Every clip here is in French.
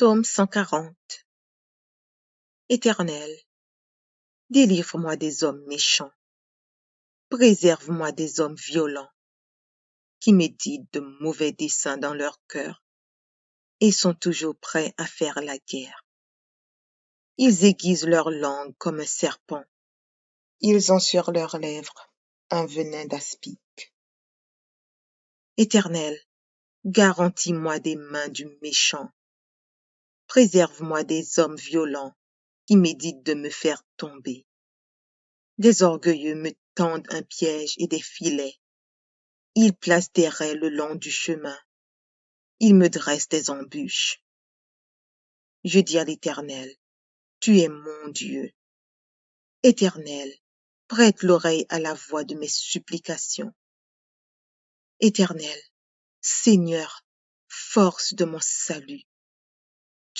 Psaume 140. Éternel, délivre-moi des hommes méchants, préserve-moi des hommes violents, qui méditent de mauvais desseins dans leur cœur et sont toujours prêts à faire la guerre. Ils aiguisent leur langue comme un serpent, ils ont sur leurs lèvres un venin d'aspic. Éternel, garantis-moi des mains du méchant, préserve-moi des hommes violents qui méditent de me faire tomber. Des orgueilleux me tendent un piège et des filets. Ils placent des raies le long du chemin. Ils me dressent des embûches. Je dis à l'Éternel, tu es mon Dieu. Éternel, prête l'oreille à la voix de mes supplications. Éternel, Seigneur, force de mon salut,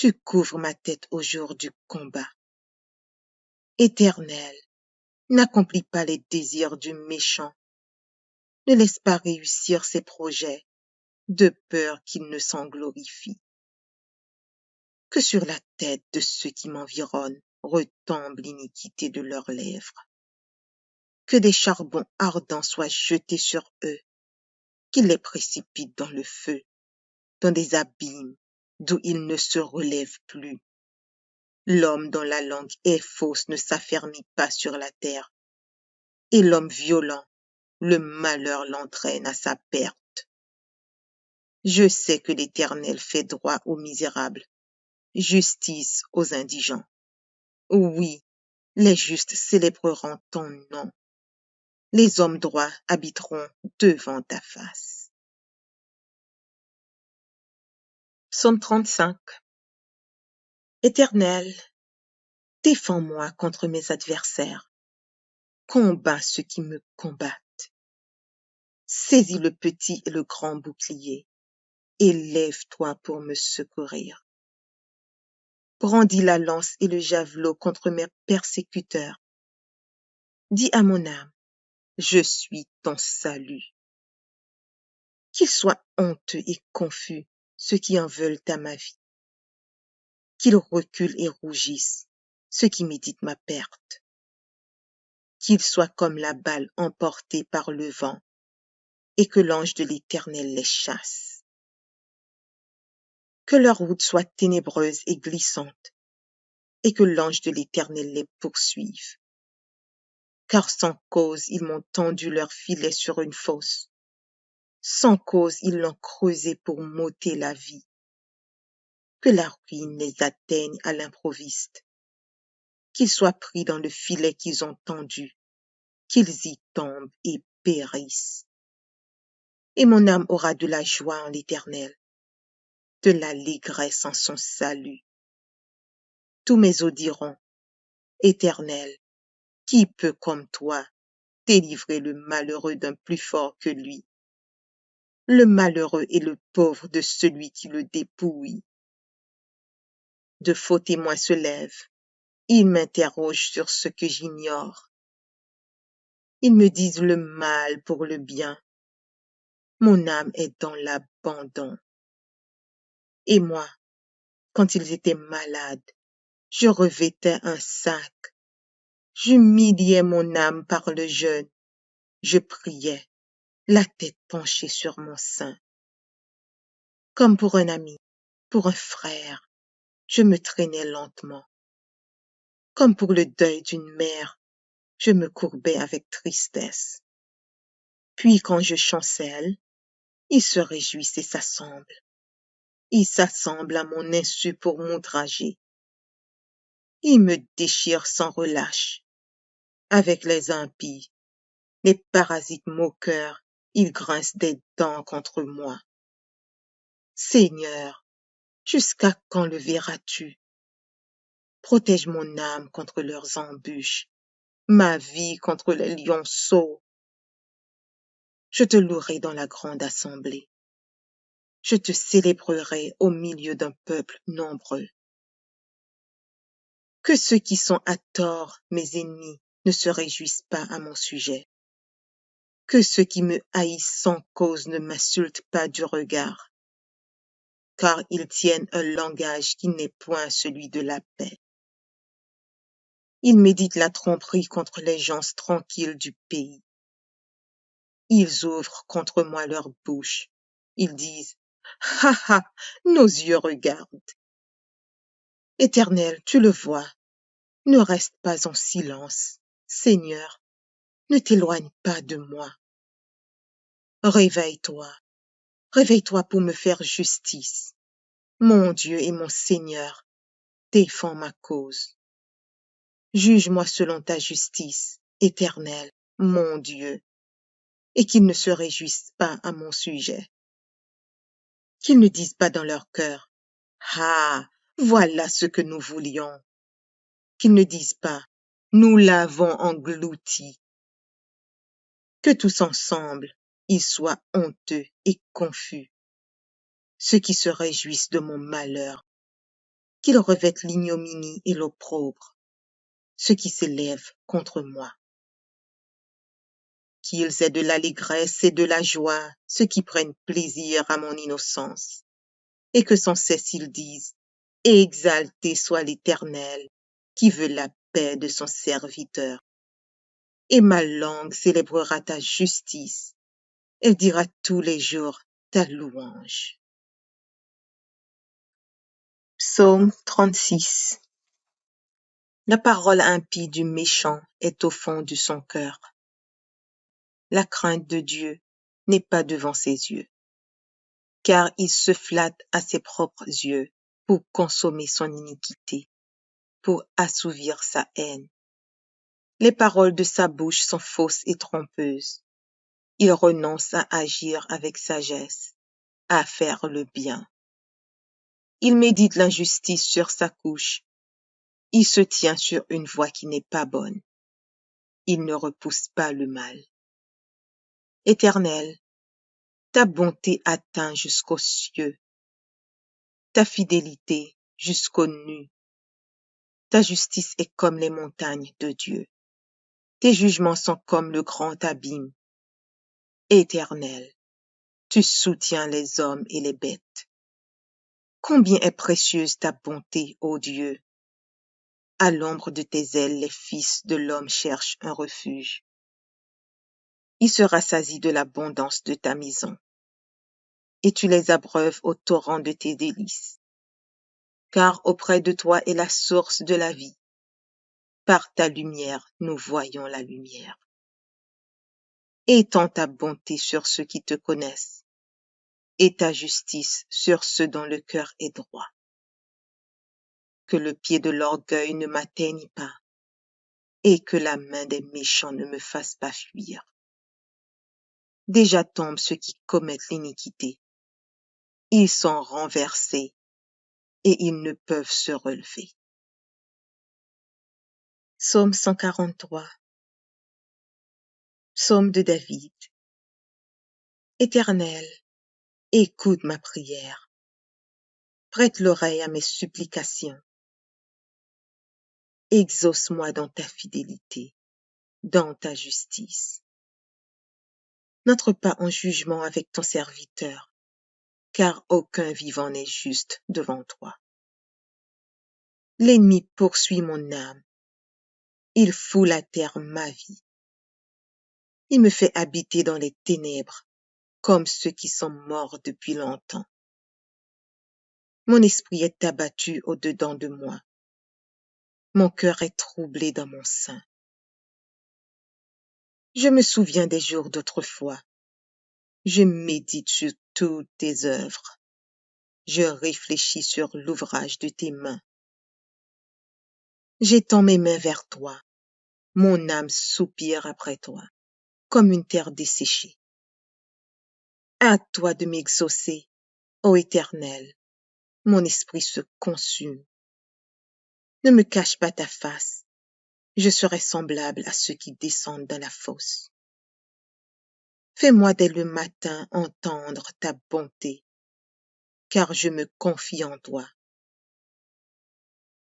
tu couvres ma tête au jour du combat. Éternel, n'accomplis pas les désirs du méchant. Ne laisse pas réussir ses projets, de peur qu'il ne s'en glorifie. Que sur la tête de ceux qui m'environnent retombe l'iniquité de leurs lèvres. Que des charbons ardents soient jetés sur eux, qu'ils les précipitent dans le feu, dans des abîmes d'où ils ne se relèvent plus. L'homme dont la langue est fausse ne s'affermit pas sur la terre, et l'homme violent, le malheur l'entraîne à sa perte. Je sais que l'Éternel fait droit aux misérables, justice aux indigents. Oui, les justes célébreront ton nom. Les hommes droits habiteront devant ta face. Psaume 35. Éternel, défends-moi contre mes adversaires. Combats ceux qui me combattent. Saisis le petit et le grand bouclier, et lève-toi pour me secourir. Brandis la lance et le javelot contre mes persécuteurs. Dis à mon âme, je suis ton salut. Qu'ils soient honteux et confus, ceux qui en veulent à ma vie. Qu'ils reculent et rougissent, ceux qui méditent ma perte. Qu'ils soient comme la balle emportée par le vent, et que l'ange de l'Éternel les chasse. Que leur route soit ténébreuse et glissante, et que l'ange de l'Éternel les poursuive. Car sans cause ils m'ont tendu leur filet sur une fosse. Sans cause ils l'ont creusé pour m'ôter la vie. Que la ruine les atteigne à l'improviste. Qu'ils soient pris dans le filet qu'ils ont tendu, qu'ils y tombent et périssent. Et mon âme aura de la joie en l'Éternel, de l'allégresse en son salut. Tous mes os diront, Éternel, qui peut comme toi délivrer le malheureux d'un plus fort que lui, le malheureux et le pauvre de celui qui le dépouille. De faux témoins se lèvent, ils m'interrogent sur ce que j'ignore. Ils me disent le mal pour le bien. Mon âme est dans l'abandon. Et moi, quand ils étaient malades, je revêtais un sac. J'humiliais mon âme par le jeûne. Je priais, la tête penchée sur mon sein. Comme pour un ami, pour un frère, je me traînais lentement. Comme pour le deuil d'une mère, je me courbais avec tristesse. Puis quand je chancelle, ils se réjouissent et s'assemblent. Ils s'assemblent à mon insu pour m'outrager. Ils me déchirent sans relâche. Avec les impies, les parasites moqueurs, ils grincent des dents contre moi. Seigneur, jusqu'à quand le verras-tu? Protège mon âme contre leurs embûches, ma vie contre les lionceaux. Je te louerai dans la grande assemblée. Je te célébrerai au milieu d'un peuple nombreux. Que ceux qui sont à tort, mes ennemis, ne se réjouissent pas à mon sujet. Que ceux qui me haïssent sans cause ne m'insultent pas du regard. car ils tiennent un langage qui n'est point celui de la paix. Ils méditent la tromperie contre les gens tranquilles du pays. Ils ouvrent contre moi leur bouche. Ils disent, ha ha, nos yeux regardent. Éternel, tu le vois, ne reste pas en silence. Seigneur, ne t'éloigne pas de moi. Réveille-toi, réveille-toi pour me faire justice. Mon Dieu et mon Seigneur, défends ma cause. Juge-moi selon ta justice, Éternel, mon Dieu, et qu'ils ne se réjouissent pas à mon sujet. Qu'ils ne disent pas dans leur cœur, ah, voilà ce que nous voulions. Qu'ils ne disent pas, nous l'avons englouti. Que tous ensemble, ils soient honteux et confus. Ceux qui se réjouissent de mon malheur, qu'ils revêtent l'ignominie et l'opprobre, ceux qui s'élèvent contre moi. Qu'ils aient de l'allégresse et de la joie, ceux qui prennent plaisir à mon innocence, et que sans cesse ils disent, exalté soit l'Éternel, qui veut la paix de son serviteur. Et ma langue célébrera ta justice, elle dira tous les jours ta louange. Psaume 36. La parole impie du méchant est au fond de son cœur. La crainte de Dieu n'est pas devant ses yeux, car il se flatte à ses propres yeux pour consommer son iniquité, pour assouvir sa haine. Les paroles de sa bouche sont fausses et trompeuses. Il renonce à agir avec sagesse, à faire le bien. Il médite l'injustice sur sa couche. Il se tient sur une voie qui n'est pas bonne. Il ne repousse pas le mal. Éternel, ta bonté atteint jusqu'aux cieux, ta fidélité jusqu'aux nues. Ta justice est comme les montagnes de Dieu. Tes jugements sont comme le grand abîme. Éternel, tu soutiens les hommes et les bêtes. Combien est précieuse ta bonté, ô Dieu! À l'ombre de tes ailes, les fils de l'homme cherchent un refuge. Ils se rassasient de l'abondance de ta maison, et tu les abreuves au torrent de tes délices. Car auprès de toi est la source de la vie. Par ta lumière, nous voyons la lumière. Étends ta bonté sur ceux qui te connaissent, et ta justice sur ceux dont le cœur est droit. Que le pied de l'orgueil ne m'atteigne pas, et que la main des méchants ne me fasse pas fuir. Déjà tombent ceux qui commettent l'iniquité. Ils sont renversés, et ils ne peuvent se relever. Psaume 143. Psaume de David. Éternel, écoute ma prière. Prête l'oreille à mes supplications. Exauce-moi dans ta fidélité, dans ta justice. N'entre pas en jugement avec ton serviteur, car aucun vivant n'est juste devant toi. L'ennemi poursuit mon âme. Il foule à terre ma vie. Il me fait habiter dans les ténèbres, comme ceux qui sont morts depuis longtemps. Mon esprit est abattu au-dedans de moi. Mon cœur est troublé dans mon sein. Je me souviens des jours d'autrefois. Je médite sur toutes tes œuvres. Je réfléchis sur l'ouvrage de tes mains. J'étends mes mains vers toi. Mon âme soupire après toi, comme une terre desséchée. À toi de m'exaucer, ô Éternel. Mon esprit se consume. Ne me cache pas ta face. Je serai semblable à ceux qui descendent dans la fosse. Fais-moi dès le matin entendre ta bonté, car je me confie en toi.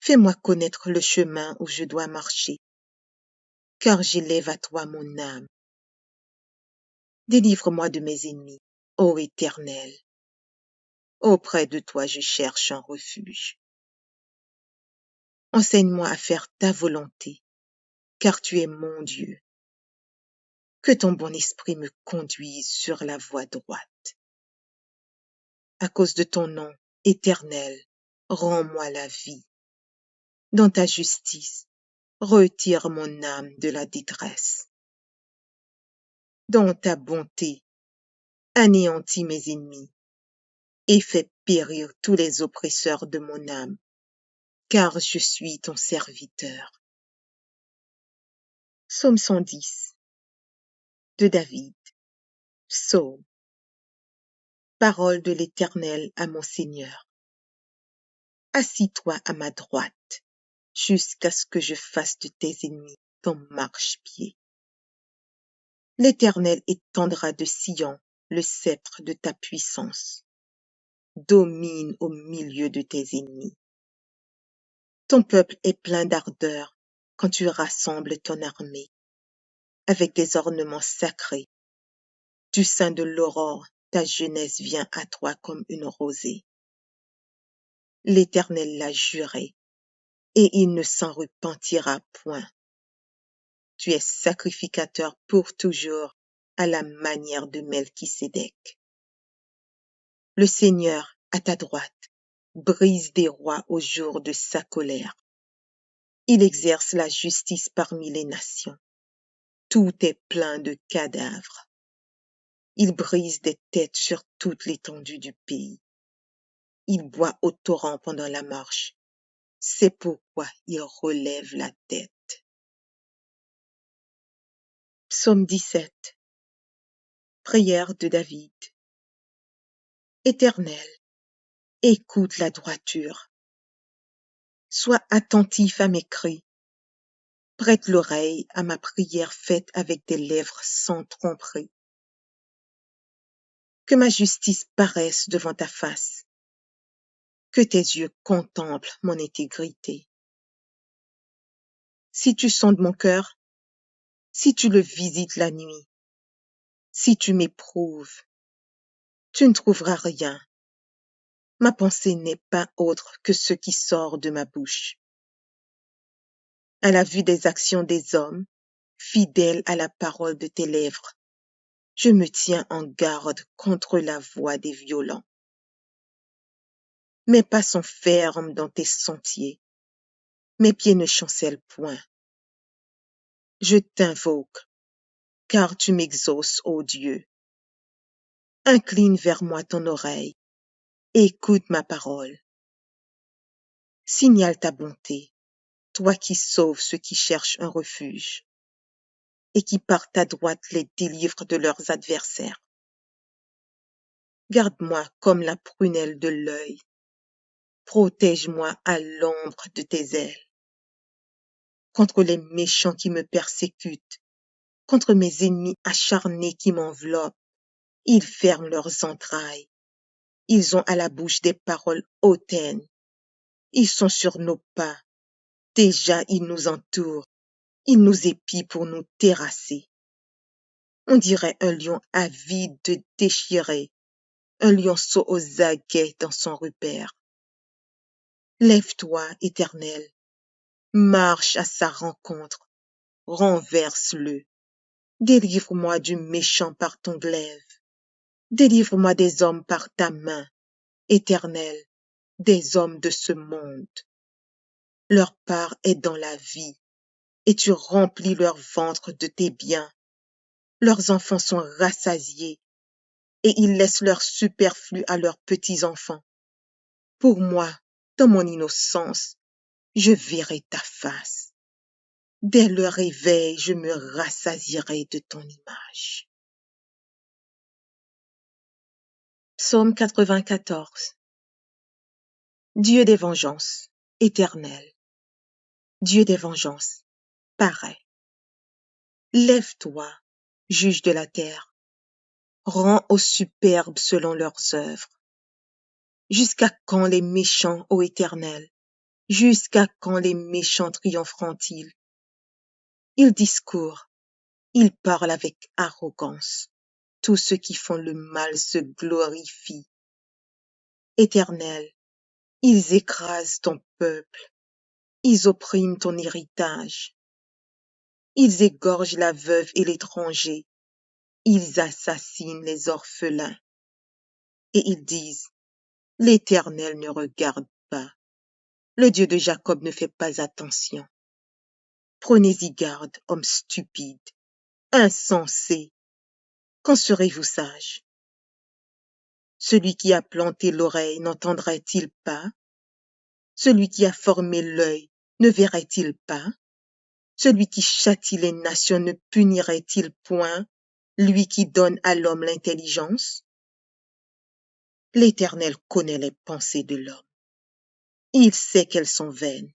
Fais-moi connaître le chemin où je dois marcher, car j'élève à toi mon âme. Délivre-moi de mes ennemis, ô Éternel. Auprès de toi je cherche un refuge. Enseigne-moi à faire ta volonté, car tu es mon Dieu. Que ton bon esprit me conduise sur la voie droite. À cause de ton nom éternel, rends-moi la vie. Dans ta justice, retire mon âme de la détresse. Dans ta bonté, anéantis mes ennemis et fais périr tous les oppresseurs de mon âme, car je suis ton serviteur. Psaume 110 de David. Psaume. Parole de l'Éternel à mon Seigneur. Assis-toi à ma droite, jusqu'à ce que je fasse de tes ennemis ton marchepied. L'Éternel étendra de Sion le sceptre de ta puissance. Domine au milieu de tes ennemis. Ton peuple est plein d'ardeur quand tu rassembles ton armée, avec des ornements sacrés. Du sein de l'aurore, ta jeunesse vient à toi comme une rosée. L'Éternel l'a juré, et il ne s'en repentira point. Tu es sacrificateur pour toujours, à la manière de Melchisédek. Le Seigneur, à ta droite, brise des rois au jour de sa colère. Il exerce la justice parmi les nations. Tout est plein de cadavres. Il brise des têtes sur toute l'étendue du pays. Il boit au torrent pendant la marche. C'est pourquoi il relève la tête. Psaume 17. Prière de David. Éternel, écoute la droiture. Sois attentif à mes cris. Prête l'oreille à ma prière faite avec des lèvres sans tromperie. Que ma justice paraisse devant ta face. Que tes yeux contemplent mon intégrité. Si tu sondes mon cœur, si tu le visites la nuit, si tu m'éprouves, tu ne trouveras rien. Ma pensée n'est pas autre que ce qui sort de ma bouche. À la vue des actions des hommes, fidèle à la parole de tes lèvres, je me tiens en garde contre la voix des violents. Mes pas sont fermes dans tes sentiers, mes pieds ne chancellent point. Je t'invoque, car tu m'exauces, ô Dieu. Incline vers moi ton oreille, écoute ma parole. Signale ta bonté, toi qui sauves ceux qui cherchent un refuge, et qui par ta droite les délivres de leurs adversaires. Garde-moi comme la prunelle de l'œil, protège-moi à l'ombre de tes ailes. Contre les méchants qui me persécutent, contre mes ennemis acharnés qui m'enveloppent, ils ferment leurs entrailles. Ils ont à la bouche des paroles hautaines. Ils sont sur nos pas. Déjà, ils nous entourent. Ils nous épient pour nous terrasser. On dirait un lion avide de déchirer, un lionceau aux aguets dans son repaire. Lève-toi, Éternel, marche à sa rencontre, renverse-le. Délivre-moi du méchant par ton glaive. Délivre-moi des hommes par ta main, Éternel, des hommes de ce monde. Leur part est dans la vie, et tu remplis leur ventre de tes biens. Leurs enfants sont rassasiés, et ils laissent leur superflu à leurs petits-enfants. Pour moi, dans mon innocence, je verrai ta face. Dès le réveil, je me rassasierai de ton image. Psaume 94. Dieu des vengeances, éternel, Dieu des vengeances, parais. Lève-toi, juge de la terre, rends aux superbes selon leurs œuvres. Jusqu'à quand les méchants, ô Éternel, jusqu'à quand les méchants triompheront-ils? Ils discourent, ils parlent avec arrogance. Tous ceux qui font le mal se glorifient. Éternel, ils écrasent ton peuple, ils oppriment ton héritage, ils égorgent la veuve et l'étranger, ils assassinent les orphelins, et ils disent, l'Éternel ne regarde pas, le Dieu de Jacob ne fait pas attention. Prenez-y garde, hommes stupides, insensés, quand serez-vous sages? Celui qui a planté l'oreille n'entendrait-il pas? Celui qui a formé l'œil ne verrait-il pas? Celui qui châtie les nations ne punirait-il point, lui qui donne à l'homme l'intelligence? L'Éternel connaît les pensées de l'homme. Il sait qu'elles sont vaines.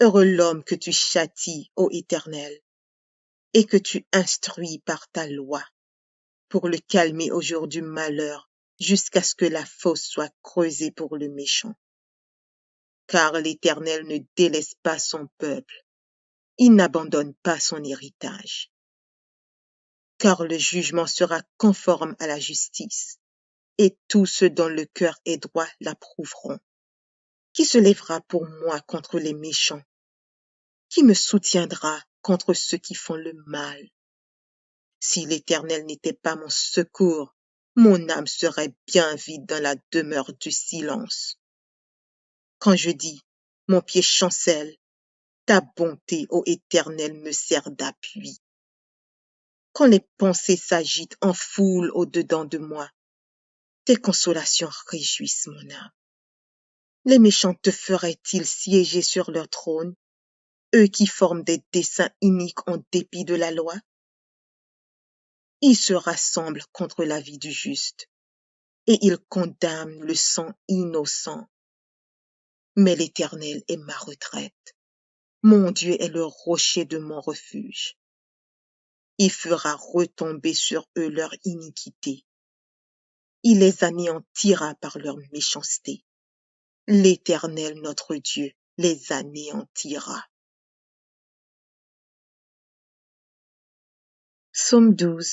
Heureux l'homme que tu châties, ô Éternel, et que tu instruis par ta loi, pour le calmer au jour du malheur, jusqu'à ce que la fosse soit creusée pour le méchant. Car l'Éternel ne délaisse pas son peuple, il n'abandonne pas son héritage. Car le jugement sera conforme à la justice, et tous ceux dont le cœur est droit l'approuveront. Qui se lèvera pour moi contre les méchants? Qui me soutiendra contre ceux qui font le mal? Si l'Éternel n'était pas mon secours, mon âme serait bien vide dans la demeure du silence. Quand je dis, mon pied chancelle, ta bonté, ô Éternel, me sert d'appui. Quand les pensées s'agitent en foule au-dedans de moi, tes consolations réjouissent mon âme. Les méchants te feraient-ils siéger sur leur trône, eux qui forment des desseins iniques en dépit de la loi? Ils se rassemblent contre la vie du juste, et ils condamnent le sang innocent. Mais l'Éternel est ma retraite. Mon Dieu est le rocher de mon refuge. Il fera retomber sur eux leur iniquité. Il les anéantira par leur méchanceté. L'Éternel notre Dieu les anéantira. Psaume 12.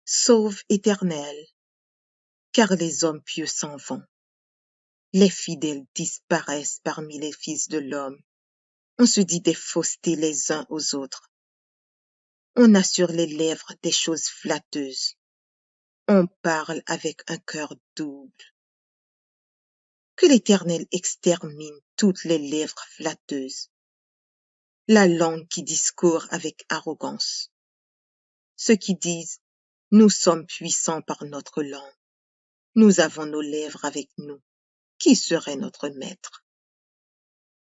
Sauve, Éternel, car les hommes pieux s'en vont. Les fidèles disparaissent parmi les fils de l'homme. On se dit des faussetés les uns aux autres. On a sur les lèvres des choses flatteuses. On parle avec un cœur double. Que l'Éternel extermine toutes les lèvres flatteuses, la langue qui discourt avec arrogance. Ceux qui disent, nous sommes puissants par notre langue. Nous avons nos lèvres avec nous. Qui serait notre maître?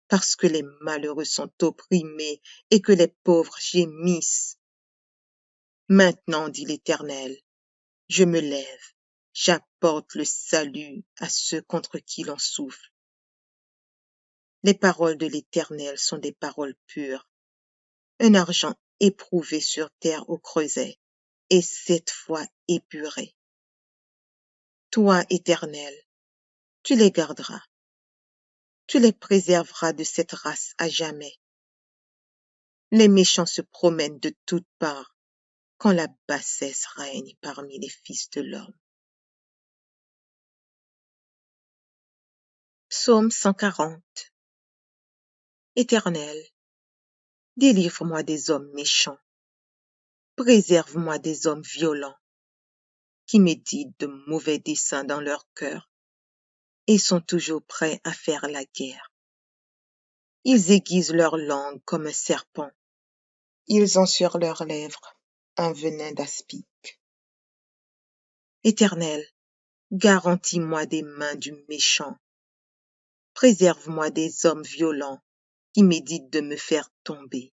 Parce que les malheureux sont opprimés et que les pauvres gémissent. Maintenant, dit l'Éternel, je me lève, j'apporte le salut à ceux contre qui l'on souffle. Les paroles de l'Éternel sont des paroles pures, un argent éprouvé sur terre au creuset, et 7 fois épuré. Toi, Éternel, tu les garderas, tu les préserveras de cette race à jamais. Les méchants se promènent de toutes parts, quand la bassesse règne parmi les fils de l'homme. Psaume 140. Éternel, délivre-moi des hommes méchants, préserve-moi des hommes violents, qui méditent de mauvais desseins dans leur cœur et sont toujours prêts à faire la guerre. Ils aiguisent leur langue comme un serpent, ils ont sur leurs lèvres un venin d'aspic. Éternel, garantis-moi des mains du méchant, préserve-moi des hommes violents qui méditent de me faire tomber.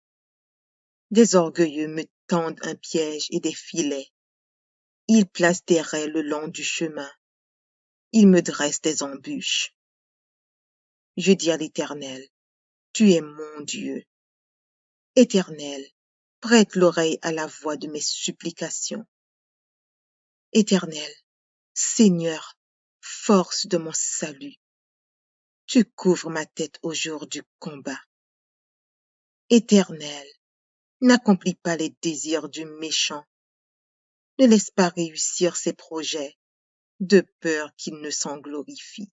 Des orgueilleux me tendent un piège et des filets. Ils placent des raies le long du chemin. Ils me dressent des embûches. Je dis à l'Éternel, tu es mon Dieu. Éternel, prête l'oreille à la voix de mes supplications. Éternel, Seigneur, force de mon salut, tu couvres ma tête au jour du combat. Éternel, n'accomplis pas les désirs du méchant, ne laisse pas réussir ses projets. de peur qu'ils ne s'en glorifient.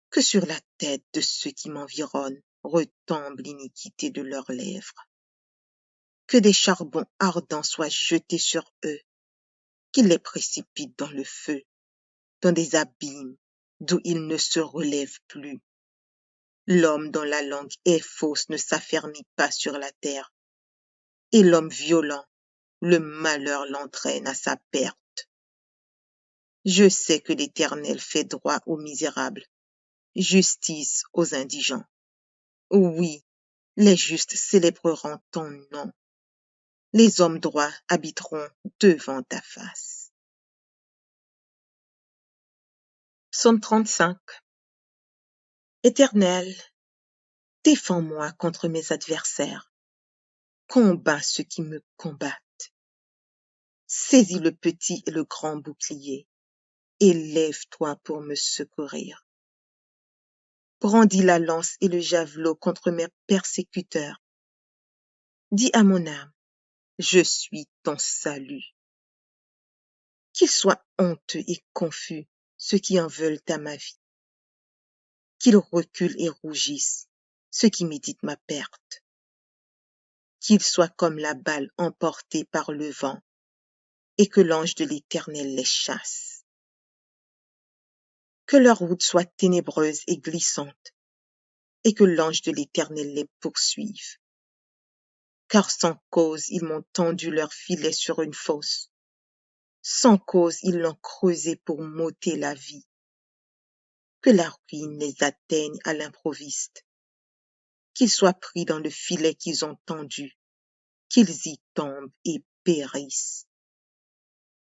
Que sur la tête de ceux qui m'environnent retombe l'iniquité de leurs lèvres. Que des charbons ardents soient jetés sur eux, qu'ils les précipitent dans le feu, dans des abîmes d'où ils ne se relèvent plus. L'homme dont la langue est fausse ne s'affermit pas sur la terre, et l'homme violent, le malheur l'entraîne à sa perte. Je sais que l'Éternel fait droit aux misérables, justice aux indigents. Oui, les justes célébreront ton nom. Les hommes droits habiteront devant ta face. Psaume 35. Éternel, défends-moi contre mes adversaires. Combats ceux qui me combattent. Saisis le petit et le grand bouclier, et lève-toi pour me secourir. Brandis la lance et le javelot contre mes persécuteurs. Dis à mon âme, je suis ton salut. Qu'ils soient honteux et confus, ceux qui en veulent à ma vie. Qu'ils reculent et rougissent, ceux qui méditent ma perte. Qu'ils soient comme la balle emportée par le vent, et que l'ange de l'Éternel les chasse. Que leur route soit ténébreuse et glissante, et que l'ange de l'Éternel les poursuive. Car sans cause ils m'ont tendu leur filet sur une fosse. Sans cause ils l'ont creusé pour m'ôter la vie. Que la ruine les atteigne à l'improviste. Qu'ils soient pris dans le filet qu'ils ont tendu, qu'ils y tombent et périssent.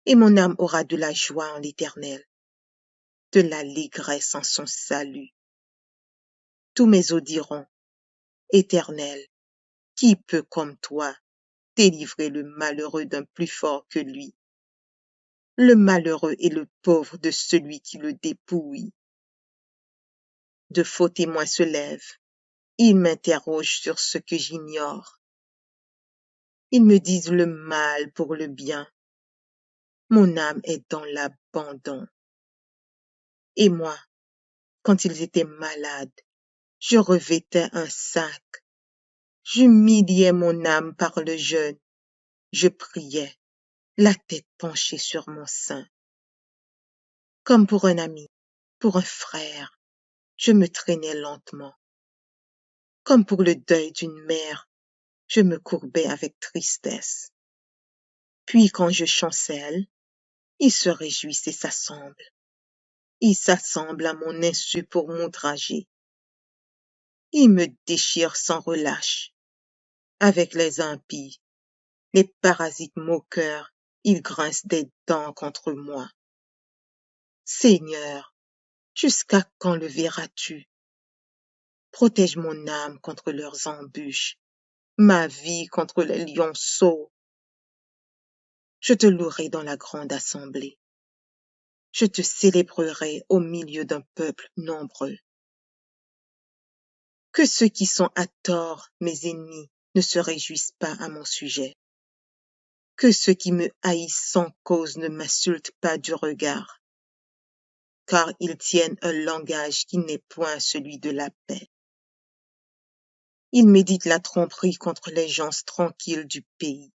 Et mon âme aura de la joie en l'Éternel, de l'allégresse en son salut. Tous mes os diront, Éternel, qui peut comme toi délivrer le malheureux d'un plus fort que lui, le malheureux et le pauvre de celui qui le dépouille. De faux témoins se lèvent, ils m'interrogent sur ce que j'ignore. Ils me disent le mal pour le bien. Mon âme est dans l'abandon. Et moi, quand ils étaient malades, je revêtais un sac. J'humiliais mon âme par le jeûne. Je priais, la tête penchée sur mon sein. Comme pour un ami, pour un frère, je me traînais lentement. Comme pour le deuil d'une mère, je me courbais avec tristesse. Puis quand je chancelle, ils se réjouissent et s'assemblent. Ils s'assemblent à mon insu pour m'outrager. Ils me déchirent sans relâche. Avec les impies, les parasites moqueurs, ils grincent des dents contre moi. Seigneur, jusqu'à quand le verras-tu? Protège mon âme contre leurs embûches, ma vie contre les lionceaux. Je te louerai dans la grande assemblée. Je te célébrerai au milieu d'un peuple nombreux. Que ceux qui sont à tort mes ennemis ne se réjouissent pas à mon sujet. Que ceux qui me haïssent sans cause ne m'insultent pas du regard, car ils tiennent un langage qui n'est point celui de la paix. Ils méditent la tromperie contre les gens tranquilles du pays.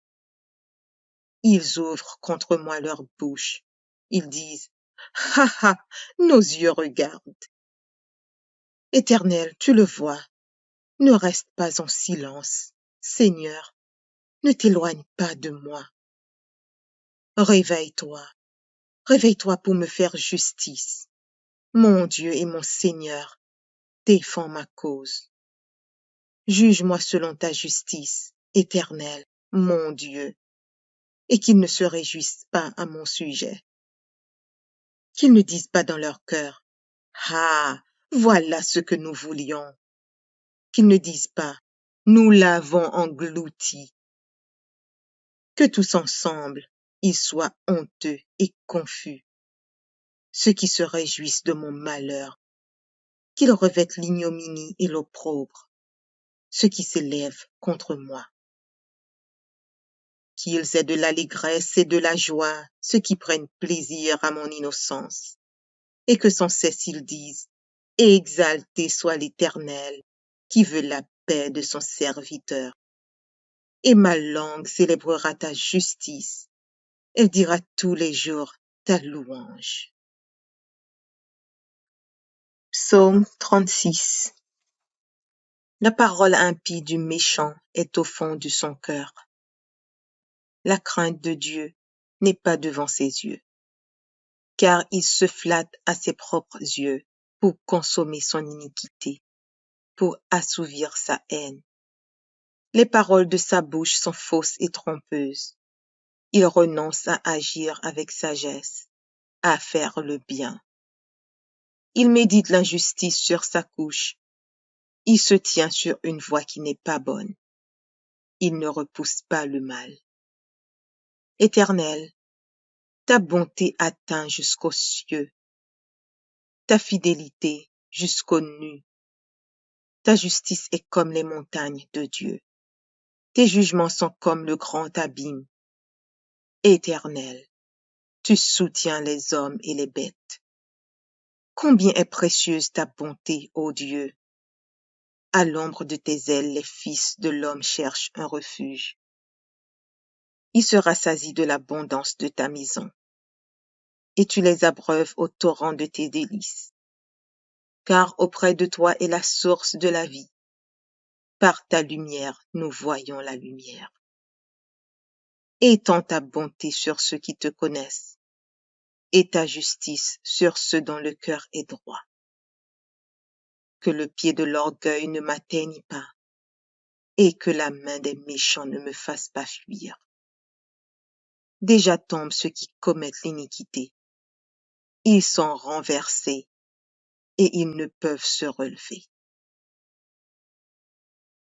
Ils ouvrent contre moi leur bouche. Ils disent, ha ha, nos yeux regardent. Éternel, tu le vois, ne reste pas en silence. Seigneur, ne t'éloigne pas de moi. Réveille-toi, réveille-toi pour me faire justice. Mon Dieu et mon Seigneur, défends ma cause. Juge-moi selon ta justice, Éternel, mon Dieu, et qu'ils ne se réjouissent pas à mon sujet. Qu'ils ne disent pas dans leur cœur, ah, voilà ce que nous voulions. Qu'ils ne disent pas, nous l'avons englouti. Que tous ensemble, ils soient honteux et confus. Ceux qui se réjouissent de mon malheur, qu'ils revêtent l'ignominie et l'opprobre, ceux qui s'élèvent contre moi. qu'ils aient de l'allégresse et de la joie, ceux qui prennent plaisir à mon innocence, et que sans cesse ils disent, exalté soit l'Éternel, qui veut la paix de son serviteur. Et ma langue célébrera ta justice, elle dira tous les jours ta louange. Psaume 36. La parole impie du méchant est au fond de son cœur. La crainte de Dieu n'est pas devant ses yeux, car il se flatte à ses propres yeux pour consommer son iniquité, pour assouvir sa haine. Les paroles de sa bouche sont fausses et trompeuses. Il renonce à agir avec sagesse, à faire le bien. Il médite l'injustice sur sa couche. Il se tient sur une voie qui n'est pas bonne. Il ne repousse pas le mal. Éternel, ta bonté atteint jusqu'aux cieux, ta fidélité jusqu'aux nues. Ta justice est comme les montagnes de Dieu. Tes jugements sont comme le grand abîme. Éternel, tu soutiens les hommes et les bêtes. Combien est précieuse ta bonté, ô Dieu! À l'ombre de tes ailes, les fils de l'homme cherchent un refuge. Ils se rassasient de l'abondance de ta maison, et tu les abreuves au torrent de tes délices. Car auprès de toi est la source de la vie. Par ta lumière, nous voyons la lumière. Étends ta bonté sur ceux qui te connaissent, et ta justice sur ceux dont le cœur est droit. Que le pied de l'orgueil ne m'atteigne pas, et que la main des méchants ne me fasse pas fuir. Déjà tombent ceux qui commettent l'iniquité. Ils sont renversés, et ils ne peuvent se relever.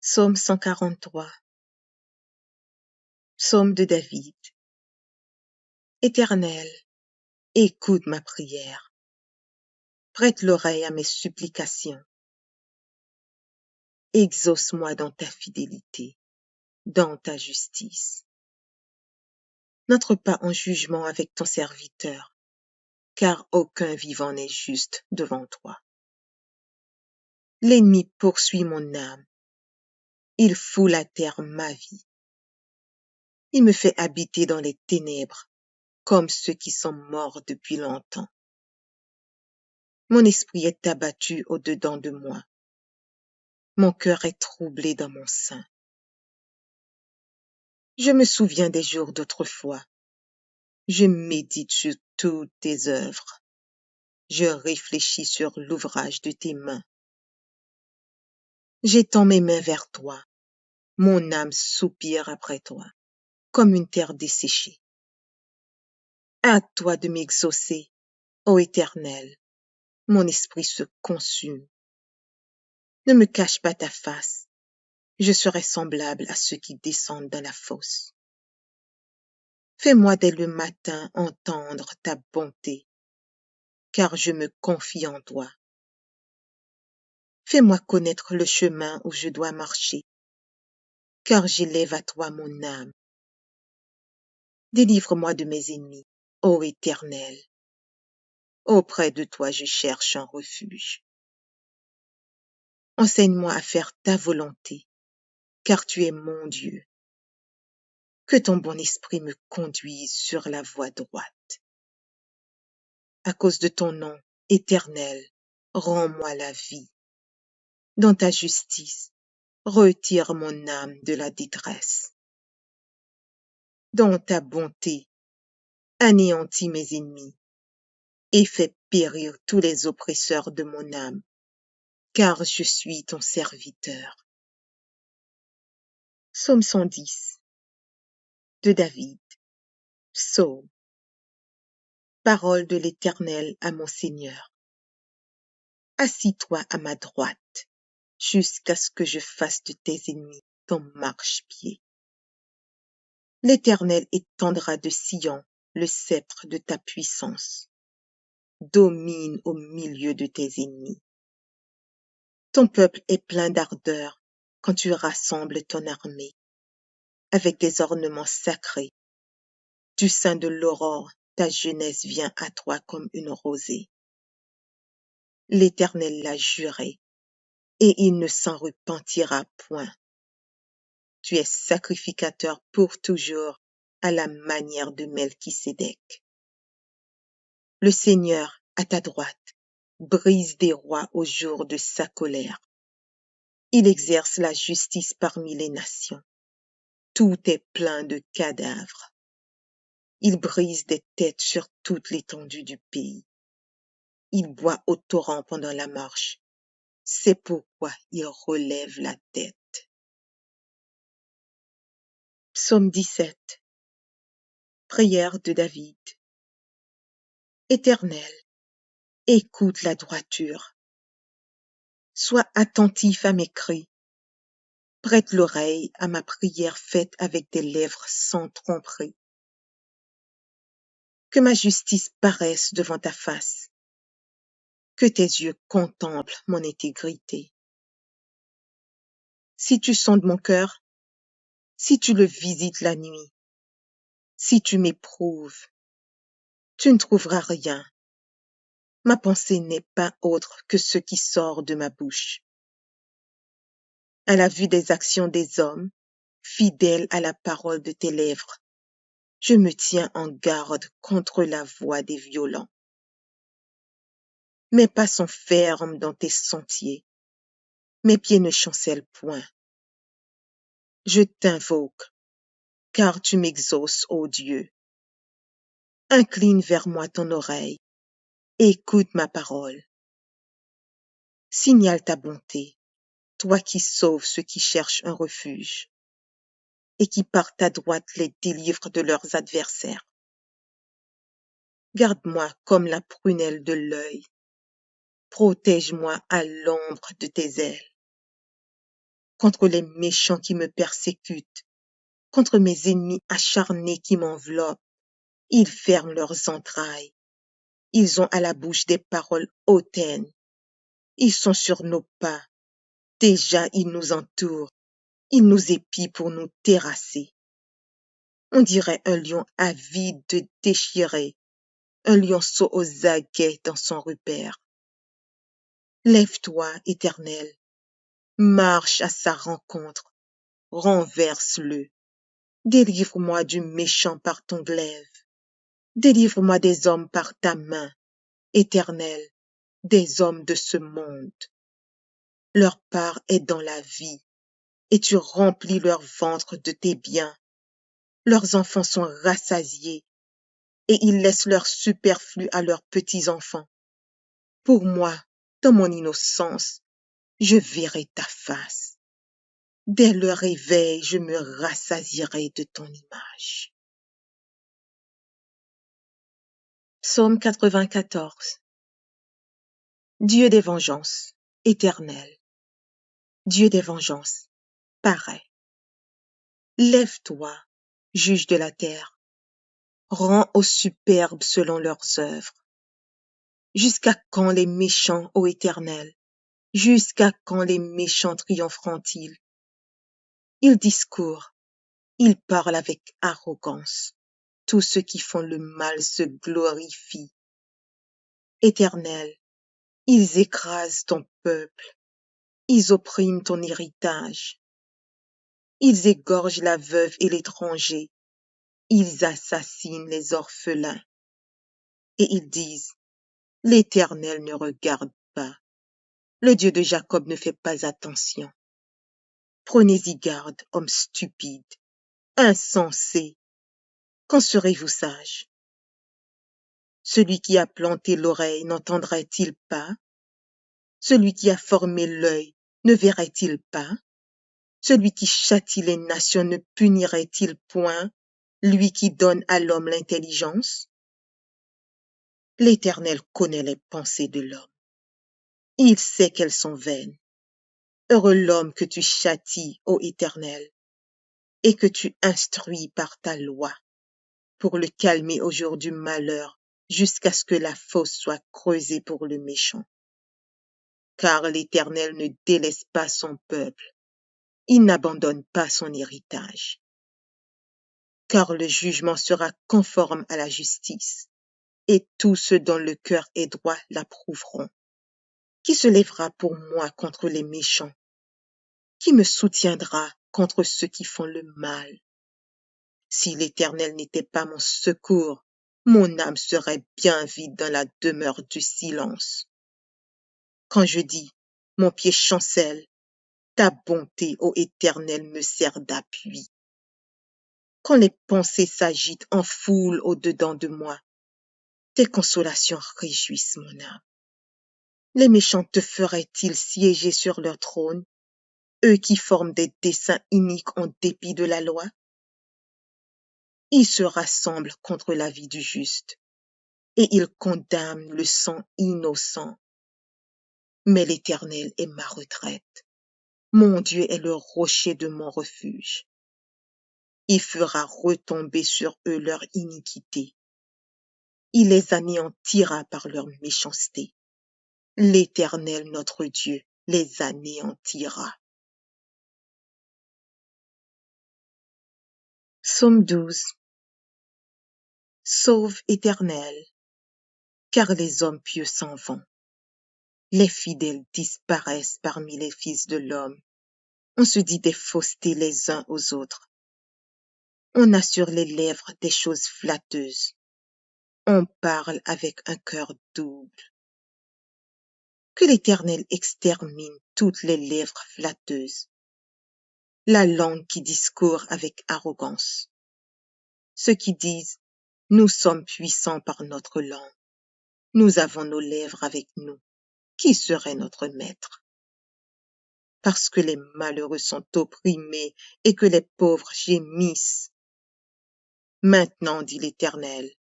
Psaume 143. Psaume de David. Éternel, écoute ma prière. Prête l'oreille à mes supplications. Exauce-moi dans ta fidélité, dans ta justice. N'entre pas en jugement avec ton serviteur, car aucun vivant n'est juste devant toi. L'ennemi poursuit mon âme. Il foule à terre ma vie. Il me fait habiter dans les ténèbres, comme ceux qui sont morts depuis longtemps. Mon esprit est abattu au-dedans de moi. Mon cœur est troublé dans mon sein. Je me souviens des jours d'autrefois. Je médite sur toutes tes œuvres. Je réfléchis sur l'ouvrage de tes mains. J'étends mes mains vers toi. Mon âme soupire après toi, comme une terre desséchée. À toi de m'exaucer, ô Éternel. Mon esprit se consume. Ne me cache pas ta face. Je serai semblable à ceux qui descendent dans la fosse. Fais-moi dès le matin entendre ta bonté, car je me confie en toi. Fais-moi connaître le chemin où je dois marcher, car j'élève à toi mon âme. Délivre-moi de mes ennemis, ô Éternel. Auprès de toi je cherche un refuge. Enseigne-moi à faire ta volonté, car tu es mon Dieu. Que ton bon esprit me conduise sur la voie droite. À cause de ton nom, Éternel, rends-moi la vie. Dans ta justice, retire mon âme de la détresse. Dans ta bonté, anéantis mes ennemis et fais périr tous les oppresseurs de mon âme, car je suis ton serviteur. Psaume 110 de David. Psaume. Parole de l'Éternel à mon Seigneur. Assis-toi à ma droite, jusqu'à ce que je fasse de tes ennemis ton marchepied. L'Éternel étendra de Sion le sceptre de ta puissance. Domine au milieu de tes ennemis. Ton peuple est plein d'ardeur quand tu rassembles ton armée. avec des ornements sacrés. Du sein de l'aurore, ta jeunesse vient à toi comme une rosée. L'Éternel l'a juré, et il ne s'en repentira point. Tu es sacrificateur pour toujours, à la manière de Melchisédek. Le Seigneur, à ta droite, brise des rois au jour de sa colère. Il exerce la justice parmi les nations. Tout est plein de cadavres. Il brise des têtes sur toute l'étendue du pays. Il boit au torrent pendant la marche. C'est pourquoi il relève la tête. Psaume 17. Prière de David. Éternel, écoute la droiture. Sois attentif à mes cris. Prête l'oreille à ma prière faite avec des lèvres sans tromperie. Que ma justice paraisse devant ta face. Que tes yeux contemplent mon intégrité. Si tu sondes mon cœur, si tu le visites la nuit, si tu m'éprouves, tu ne trouveras rien. Ma pensée n'est pas autre que ce qui sort de ma bouche. À la vue des actions des hommes, fidèle à la parole de tes lèvres, je me tiens en garde contre la voix des violents. Mes pas sont fermes dans tes sentiers, mes pieds ne chancellent point. Je t'invoque, car tu m'exauces, ô Dieu. Incline vers moi ton oreille, écoute ma parole. Signale ta bonté, toi qui sauves ceux qui cherchent un refuge, et qui par ta droite les délivres de leurs adversaires. Garde-moi comme la prunelle de l'œil, protège-moi à l'ombre de tes ailes. Contre les méchants qui me persécutent, contre mes ennemis acharnés qui m'enveloppent, ils ferment leurs entrailles. Ils ont à la bouche des paroles hautaines. Ils sont sur nos pas. Déjà, ils nous entourent. Ils nous épient pour nous terrasser. On dirait un lion avide de déchirer, un lionceau aux aguets dans son repère. Lève-toi, Éternel, marche à sa rencontre, renverse-le. Délivre-moi du méchant par ton glaive. Délivre-moi des hommes par ta main, Éternel, des hommes de ce monde. Leur part est dans la vie, et tu remplis leur ventre de tes biens. Leurs enfants sont rassasiés, et ils laissent leur superflu à leurs petits-enfants. Pour moi, dans mon innocence, je verrai ta face. Dès le réveil, je me rassasierai de ton image. Psaume 94. Dieu des vengeances, éternel, Dieu des vengeances, parais. Lève-toi, juge de la terre, rends aux superbes selon leurs œuvres. Jusqu'à quand les méchants, ô Éternel? Jusqu'à quand les méchants triompheront-ils? Ils discourent, ils parlent avec arrogance. Tous ceux qui font le mal se glorifient. Éternel, ils écrasent ton peuple, ils oppriment ton héritage. Ils égorgent la veuve et l'étranger, ils assassinent les orphelins. Et ils disent, l'Éternel ne regarde pas, le Dieu de Jacob ne fait pas attention. Prenez-y garde, hommes stupides, insensés. Quand serez-vous sages? Celui qui a planté l'oreille n'entendrait-il pas? Celui qui a formé l'œil ne verrait-il pas? Celui qui châtie les nations ne punirait-il point, lui qui donne à l'homme l'intelligence? L'Éternel connaît les pensées de l'homme. Il sait qu'elles sont vaines. Heureux l'homme que tu châties, ô Éternel, et que tu instruis par ta loi, pour le calmer au jour du malheur, jusqu'à ce que la fosse soit creusée pour le méchant. Car l'Éternel ne délaisse pas son peuple, il n'abandonne pas son héritage. car le jugement sera conforme à la justice, et tous ceux dont le cœur est droit l'approuveront. Qui se lèvera pour moi contre les méchants? Qui me soutiendra contre ceux qui font le mal? Si l'Éternel n'était pas mon secours, mon âme serait bien vide dans la demeure du silence. Quand je dis, mon pied chancelle, ta bonté, ô Éternel, me sert d'appui. Quand les pensées s'agitent en foule au-dedans de moi, tes consolations réjouissent mon âme. Les méchants te feraient-ils siéger sur leur trône, eux qui forment des desseins iniques en dépit de la loi? Ils se rassemblent contre la vie du juste, et ils condamnent le sang innocent. Mais l'Éternel est ma retraite. Mon Dieu est le rocher de mon refuge. Il fera retomber sur eux leur iniquité. Il les anéantira par leur méchanceté. L'Éternel, notre Dieu, les anéantira. Psaume 12. Sauve, Éternel, car les hommes pieux s'en vont. Les fidèles disparaissent parmi les fils de l'homme. On se dit des faussetés les uns aux autres. On a sur les lèvres des choses flatteuses. On parle avec un cœur double. Que l'Éternel extermine toutes les lèvres flatteuses, la langue qui discourt avec arrogance. Ceux qui disent, nous sommes puissants par notre langue. Nous avons nos lèvres avec nous. Qui serait notre maître? Parce que les malheureux sont opprimés et que les pauvres gémissent. Maintenant, dit l'Éternel,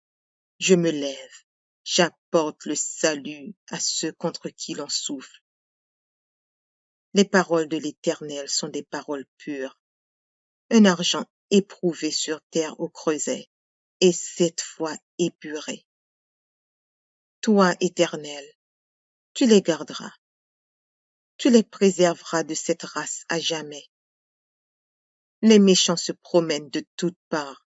je me lève, j'apporte le salut à ceux contre qui l'on souffle. Les paroles de l'Éternel sont des paroles pures, un argent éprouvé sur terre au creuset, et 7 fois épuré. Toi, Éternel, tu les garderas, tu les préserveras de cette race à jamais. Les méchants se promènent de toutes parts,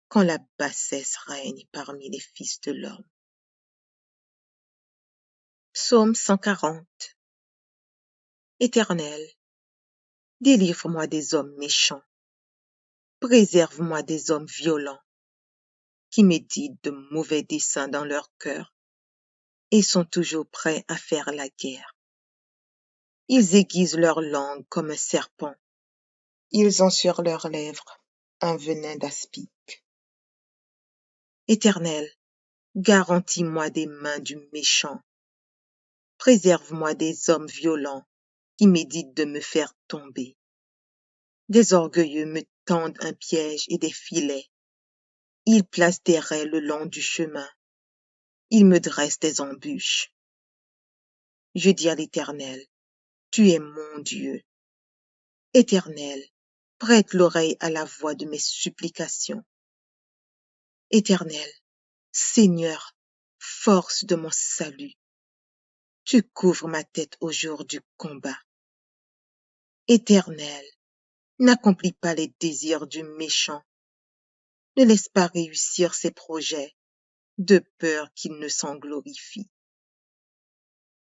quand la bassesse règne parmi les fils de l'homme. Psaume 140. Éternel, délivre-moi des hommes méchants, préserve-moi des hommes violents, qui méditent de mauvais desseins dans leur cœur et sont toujours prêts à faire la guerre. Ils aiguisent leur langue comme un serpent. Ils ont sur leurs lèvres un venin d'aspic. Éternel, garantis-moi des mains du méchant. Préserve-moi des hommes violents qui méditent de me faire tomber. Des orgueilleux me tendent un piège et des filets. Ils placent des raies le long du chemin. Ils me dressent des embûches. Je dis à l'Éternel, tu es mon Dieu. Éternel, prête l'oreille à la voix de mes supplications. Éternel, Seigneur, force de mon salut, tu couvres ma tête au jour du combat. Éternel, n'accomplis pas les désirs du méchant, ne laisse pas réussir ses projets, de peur qu'il ne s'en glorifie.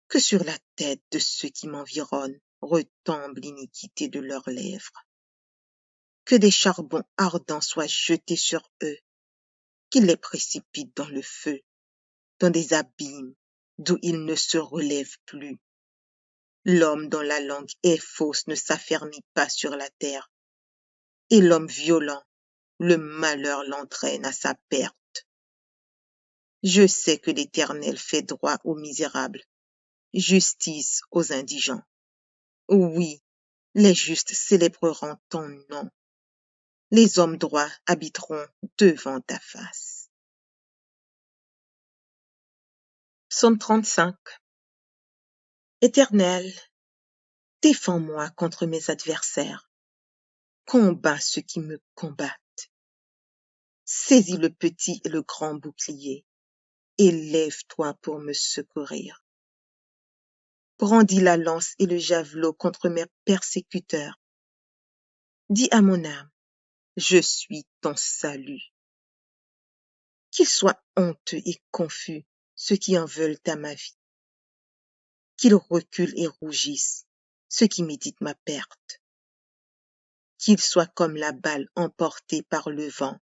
Que sur la tête de ceux qui m'environnent retombe l'iniquité de leurs lèvres. Que des charbons ardents soient jetés sur eux, qu'ils les précipitent dans le feu, dans des abîmes d'où ils ne se relèvent plus. L'homme dont la langue est fausse ne s'affermit pas sur la terre, et l'homme violent, le malheur l'entraîne à sa perte. Je sais que l'Éternel fait droit aux misérables, justice aux indigents. Oui, les justes célébreront ton nom. Les hommes droits habiteront devant ta face. Psaume 35. Éternel, défends-moi contre mes adversaires. Combats ceux qui me combattent. Saisis le petit et le grand bouclier, et lève-toi pour me secourir. Brandis la lance et le javelot contre mes persécuteurs. Dis à mon âme, je suis ton salut. Qu'ils soient honteux et confus, ceux qui en veulent à ma vie. Qu'ils reculent et rougissent, ceux qui méditent ma perte. Qu'ils soient comme la balle emportée par le vent,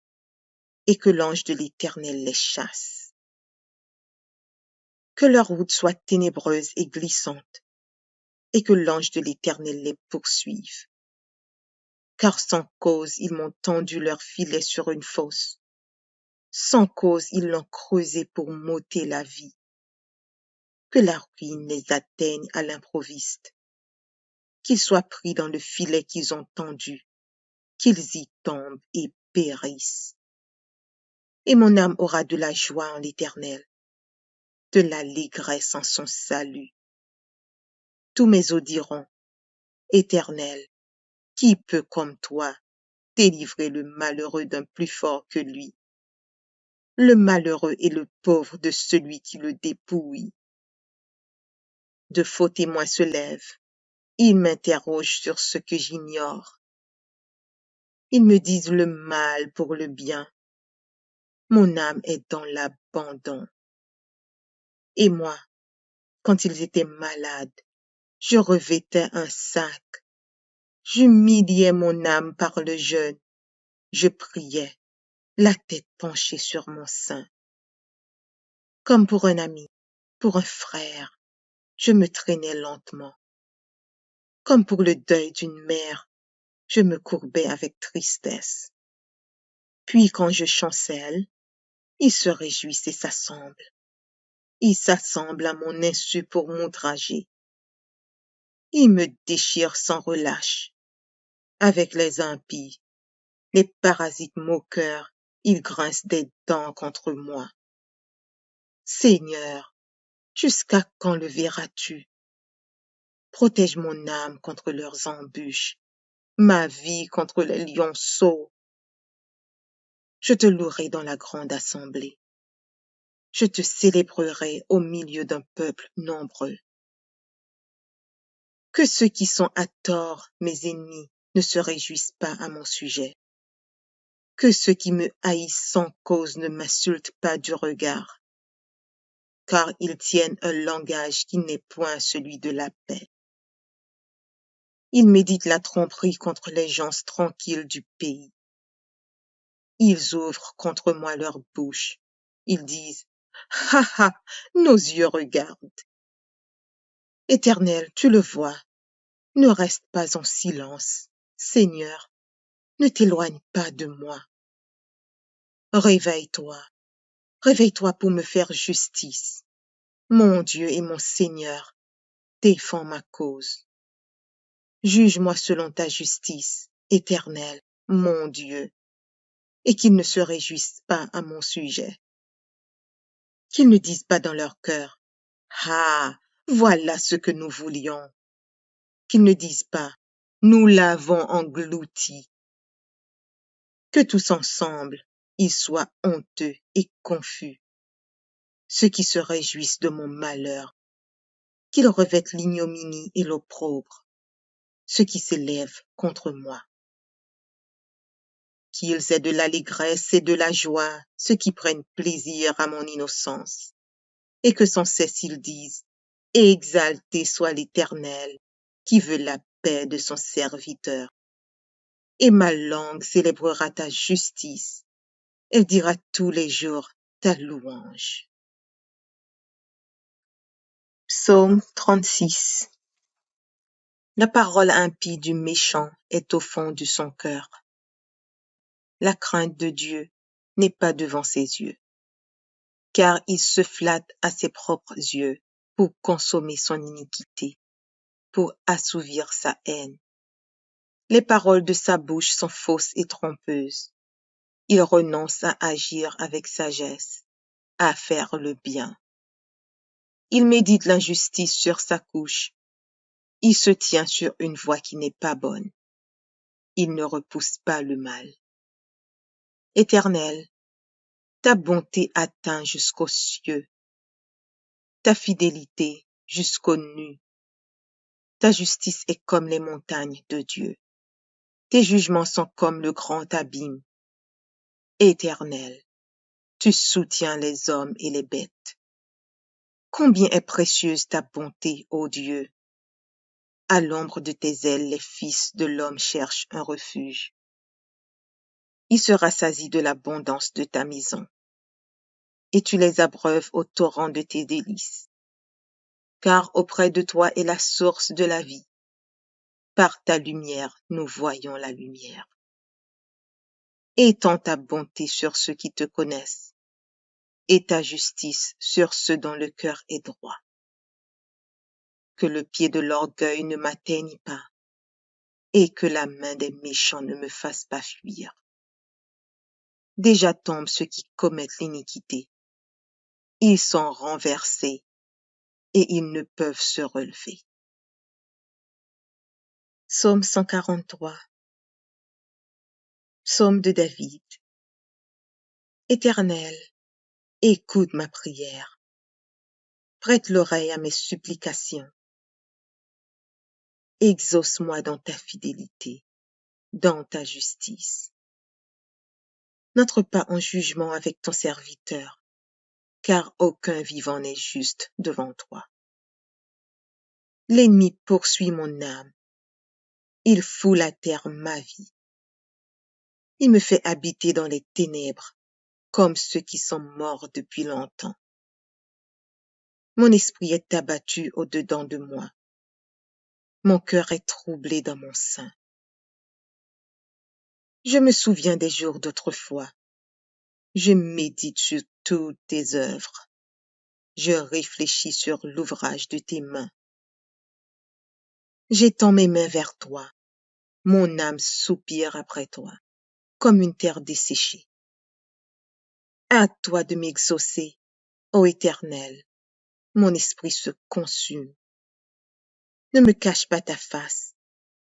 et que l'ange de l'Éternel les chasse. Que leur route soit ténébreuse et glissante, et que l'ange de l'Éternel les poursuive. Car sans cause ils m'ont tendu leur filet sur une fosse. Sans cause ils l'ont creusé pour m'ôter la vie. Que la ruine les atteigne à l'improviste. Qu'ils soient pris dans le filet qu'ils ont tendu, qu'ils y tombent et périssent. Et mon âme aura de la joie en l'Éternel, de l'allégresse en son salut. Tous mes os diront, Éternel, qui peut comme toi délivrer le malheureux d'un plus fort que lui, le malheureux et le pauvre de celui qui le dépouille. De faux témoins se lèvent, ils m'interrogent sur ce que j'ignore. Ils me disent le mal pour le bien. Mon âme est dans l'abandon. Et moi, quand ils étaient malades, je revêtais un sac. J'humiliais mon âme par le jeûne. Je priais, la tête penchée sur mon sein. Comme pour un ami, pour un frère, je me traînais lentement. Comme pour le deuil d'une mère, je me courbais avec tristesse. Puis quand je chancelle, ils se réjouissent et s'assemblent. Ils s'assemblent à mon insu pour m'outrager. Ils me déchirent sans relâche. Avec les impies, les parasites moqueurs, ils grincent des dents contre moi. Seigneur, jusqu'à quand le verras-tu? Protège mon âme contre leurs embûches, ma vie contre les lionceaux. Je te louerai dans la grande assemblée. Je te célébrerai au milieu d'un peuple nombreux. Que ceux qui sont à tort mes ennemis ne se réjouissent pas à mon sujet. Que ceux qui me haïssent sans cause ne m'insultent pas du regard, car ils tiennent un langage qui n'est point celui de la paix. Ils méditent la tromperie contre les gens tranquilles du pays. Ils ouvrent contre moi leur bouche. Ils disent, ha ha, nos yeux regardent. Éternel, tu le vois, ne reste pas en silence. Seigneur, ne t'éloigne pas de moi. Réveille-toi, réveille-toi pour me faire justice. Mon Dieu et mon Seigneur, défends ma cause. Juge-moi selon ta justice, Éternel, mon Dieu, et qu'ils ne se réjouissent pas à mon sujet. Qu'ils ne disent pas dans leur cœur, ah, voilà ce que nous voulions. Qu'ils ne disent pas, nous l'avons englouti. Que tous ensemble, ils soient honteux et confus. Ceux qui se réjouissent de mon malheur, qu'ils revêtent l'ignominie et l'opprobre, ceux qui s'élèvent contre moi. Qu'ils aient de l'allégresse et de la joie, ceux qui prennent plaisir à mon innocence, et que sans cesse ils disent, exalté soit l'Éternel, qui veut la paix de son serviteur. Et ma langue célébrera ta justice, elle dira tous les jours ta louange. Psaume 36. La parole impie du méchant est au fond de son cœur. La crainte de Dieu n'est pas devant ses yeux, car il se flatte à ses propres yeux pour consommer son iniquité, pour assouvir sa haine. Les paroles de sa bouche sont fausses et trompeuses. Il renonce à agir avec sagesse, à faire le bien. Il médite l'injustice sur sa couche. Il se tient sur une voie qui n'est pas bonne. Il ne repousse pas le mal. Éternel, ta bonté atteint jusqu'aux cieux, ta fidélité jusqu'aux nues. Ta justice est comme les montagnes de Dieu. Tes jugements sont comme le grand abîme. Éternel, tu soutiens les hommes et les bêtes. Combien est précieuse ta bonté, ô Dieu! À l'ombre de tes ailes, les fils de l'homme cherchent un refuge. Il se rassasie de l'abondance de ta maison, et tu les abreuves au torrent de tes délices. Car auprès de toi est la source de la vie. Par ta lumière, nous voyons la lumière. Étends ta bonté sur ceux qui te connaissent, et ta justice sur ceux dont le cœur est droit. Que le pied de l'orgueil ne m'atteigne pas, et que la main des méchants ne me fasse pas fuir. Déjà tombent ceux qui commettent l'iniquité. Ils sont renversés, et ils ne peuvent se relever. Psaume 143. Psaume de David. Éternel, écoute ma prière. Prête l'oreille à mes supplications. Exauce-moi dans ta fidélité, dans ta justice. N'entre pas en jugement avec ton serviteur, car aucun vivant n'est juste devant toi. L'ennemi poursuit mon âme. Il foule à terre ma vie. Il me fait habiter dans les ténèbres, comme ceux qui sont morts depuis longtemps. Mon esprit est abattu au-dedans de moi. Mon cœur est troublé dans mon sein. Je me souviens des jours d'autrefois. Je médite sur toutes tes œuvres. Je réfléchis sur l'ouvrage de tes mains. J'étends mes mains vers toi. Mon âme soupire après toi, comme une terre desséchée. À toi de m'exaucer, ô Éternel. Mon esprit se consume. Ne me cache pas ta face.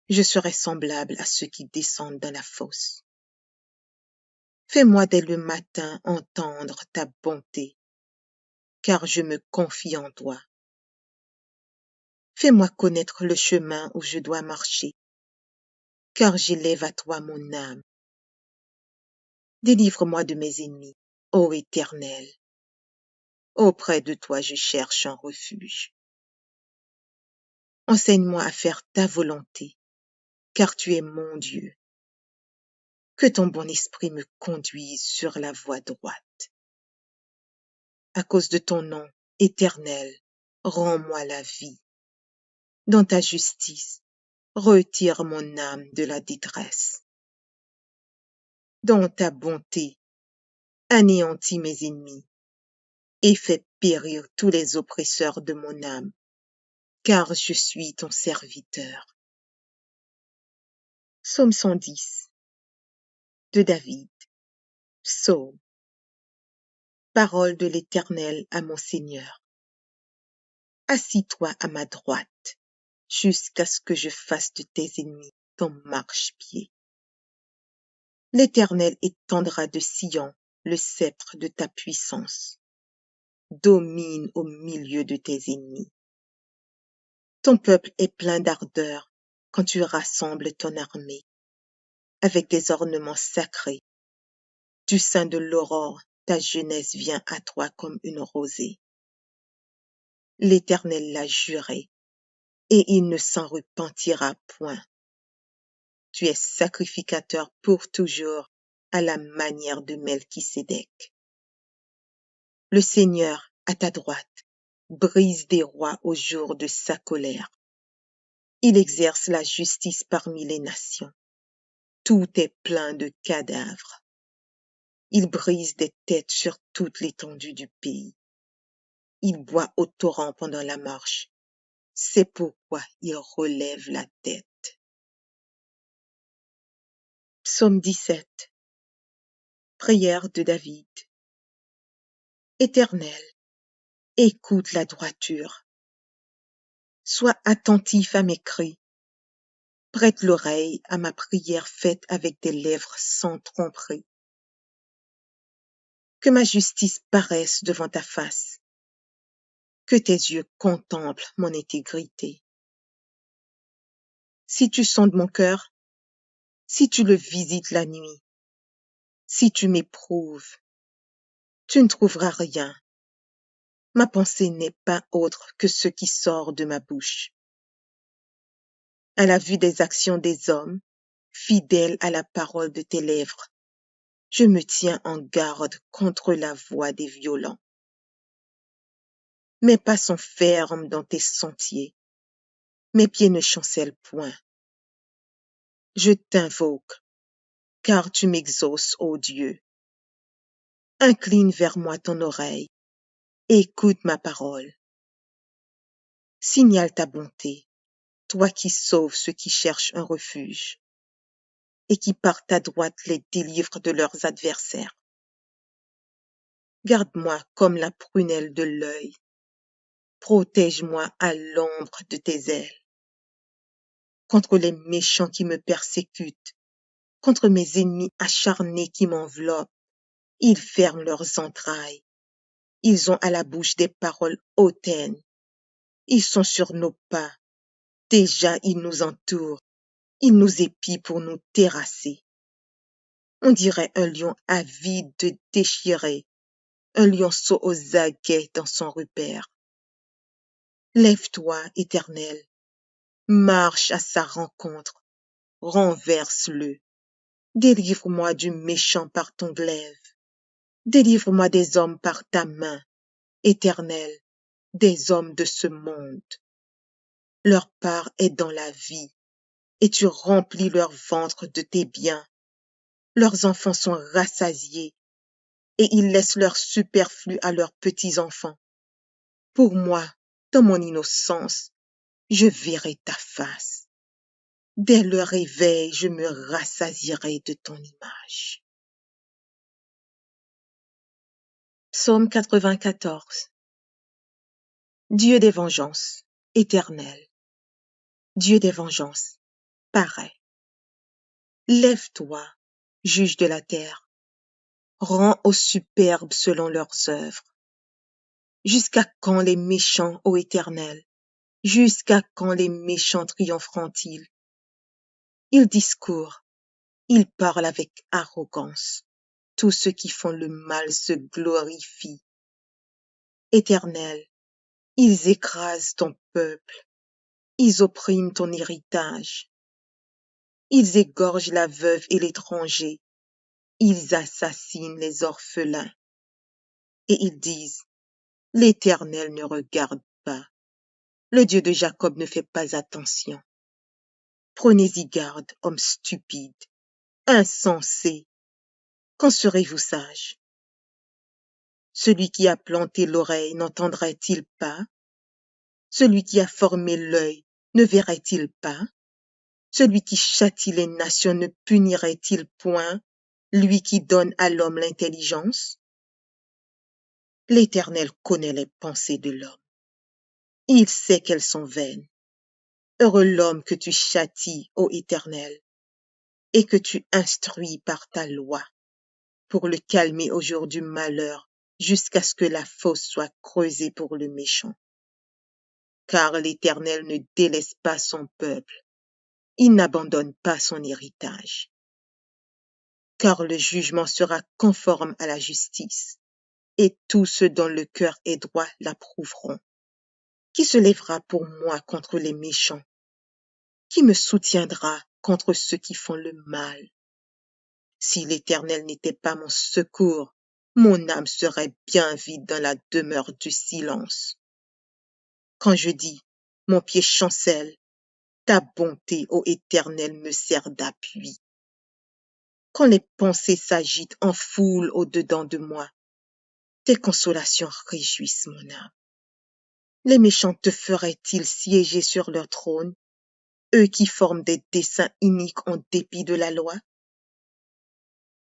Je serai semblable à ceux qui descendent dans la fosse. Fais-moi dès le matin entendre ta bonté, car je me confie en toi. Fais-moi connaître le chemin où je dois marcher, car j'élève à toi mon âme. Délivre-moi de mes ennemis, ô Éternel. Auprès de toi je cherche un refuge. Enseigne-moi à faire ta volonté, car tu es mon Dieu. Que ton bon esprit me conduise sur la voie droite. À cause de ton nom, Éternel, rends-moi la vie. Dans ta justice, retire mon âme de la détresse. Dans ta bonté, anéantis mes ennemis et fais périr tous les oppresseurs de mon âme, car je suis ton serviteur. Psaume 110 de David. Psaume. Parole de l'Éternel à mon Seigneur. Assis-toi à ma droite, jusqu'à ce que je fasse de tes ennemis ton marchepied. L'Éternel étendra de Sion le sceptre de ta puissance. Domine au milieu de tes ennemis. Ton peuple est plein d'ardeur quand tu rassembles ton armée, avec des ornements sacrés. Du sein de l'aurore, ta jeunesse vient à toi comme une rosée. L'Éternel l'a juré, et il ne s'en repentira point. Tu es sacrificateur pour toujours, à la manière de Melchisédek. Le Seigneur, à ta droite, brise des rois au jour de sa colère. Il exerce la justice parmi les nations. Tout est plein de cadavres. Il brise des têtes sur toute l'étendue du pays. Il boit au torrent pendant la marche. C'est pourquoi il relève la tête. Psaume 17. Prière de David. Éternel, écoute la droiture. Sois attentif à mes cris. Prête l'oreille à ma prière faite avec des lèvres sans tromperie. Que ma justice paraisse devant ta face. Que tes yeux contemplent mon intégrité. Si tu sondes mon cœur, Si tu le visites la nuit, si tu m'éprouves, tu ne trouveras rien. Ma pensée n'est pas autre que ce qui sort de ma bouche. À la vue des actions des hommes, fidèle à la parole de tes lèvres, je me tiens en garde contre la voix des violents. Mes pas sont fermes dans tes sentiers, mes pieds ne chancellent point. Je t'invoque, car tu m'exauces, ô Dieu. Incline vers moi ton oreille, écoute ma parole. Signale ta bonté, toi qui sauves ceux qui cherchent un refuge, et qui par ta droite les délivres de leurs adversaires. Garde-moi comme la prunelle de l'œil, protège-moi à l'ombre de tes ailes, contre les méchants qui me persécutent, contre mes ennemis acharnés qui m'enveloppent. Ils ferment leurs entrailles, ils ont à la bouche des paroles hautaines, ils sont sur nos pas, déjà ils nous entourent, ils nous épient pour nous terrasser. On dirait un lion avide de déchirer, un lionceau aux aguets dans son repaire. Lève-toi, Éternel, marche à sa rencontre, renverse-le. Délivre-moi du méchant par ton glaive. Délivre-moi des hommes par ta main, Éternel, des hommes de ce monde. Leur part est dans la vie, et tu remplis leur ventre de tes biens. Leurs enfants sont rassasiés, et ils laissent leur superflu à leurs petits-enfants. Pour moi, dans mon innocence, je verrai ta face. Dès le réveil, je me rassasierai de ton image. Psaume 94. Dieu des vengeances, éternel, Dieu des vengeances, parais. Lève-toi, juge de la terre, rends aux superbes selon leurs œuvres. Jusqu'à quand les méchants, ô Éternel, jusqu'à quand les méchants triompheront-ils? Ils discourent, ils parlent avec arrogance. Tous ceux qui font le mal se glorifient. Éternel, ils écrasent ton peuple, ils oppriment ton héritage. Ils égorgent la veuve et l'étranger, ils assassinent les orphelins. Et ils disent, l'Éternel ne regarde pas, le Dieu de Jacob ne fait pas attention. Prenez-y garde, hommes stupides, insensés, quand serez-vous sages? Celui qui a planté l'oreille n'entendrait-il pas? Celui qui a formé l'œil ne verrait-il pas? Celui qui châtie les nations ne punirait-il point, lui qui donne à l'homme l'intelligence? L'Éternel connaît les pensées de l'homme. Il sait qu'elles sont vaines. Heureux l'homme que tu châties, ô Éternel, et que tu instruis par ta loi, pour le calmer au jour du malheur, jusqu'à ce que la fosse soit creusée pour le méchant. Car l'Éternel ne délaisse pas son peuple, il n'abandonne pas son héritage. Car le jugement sera conforme à la justice, et tous ceux dont le cœur est droit l'approuveront. Qui se lèvera pour moi contre les méchants? Qui me soutiendra contre ceux qui font le mal? Si l'Éternel n'était pas mon secours, mon âme serait bien vide dans la demeure du silence. Quand je dis, mon pied chancelle, ta bonté, ô Éternel, me sert d'appui. Quand les pensées s'agitent en foule au-dedans de moi, tes consolations réjouissent mon âme. Les méchants te feraient-ils siéger sur leur trône, eux qui forment des desseins iniques en dépit de la loi?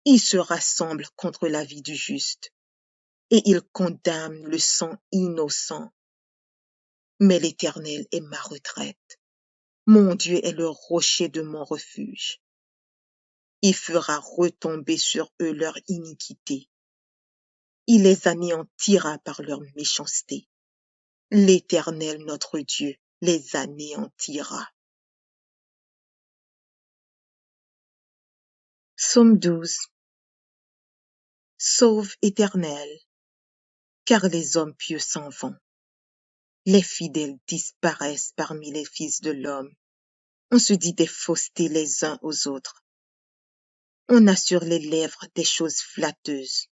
Ils se rassemblent contre la vie du juste, et ils condamnent le sang innocent. Mais l'Éternel est ma retraite. Mon Dieu est le rocher de mon refuge. Il fera retomber sur eux leur iniquité. Il les anéantira par leur méchanceté. L'Éternel notre Dieu les anéantira. Psaume 12. Sauve, Éternel, car les hommes pieux s'en vont. Les fidèles disparaissent parmi les fils de l'homme. On se dit des faussetés les uns aux autres. On a sur les lèvres des choses flatteuses.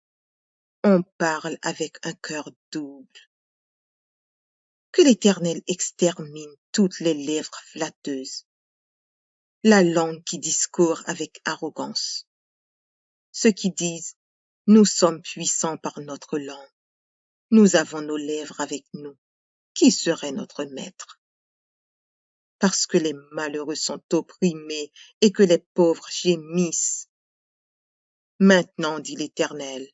On parle avec un cœur double. Que l'Éternel extermine toutes les lèvres flatteuses, la langue qui discourt avec arrogance. Ceux qui disent « Nous sommes puissants par notre langue, nous avons nos lèvres avec nous, qui serait notre maître ?» Parce que les malheureux sont opprimés et que les pauvres gémissent. Maintenant, dit l'Éternel,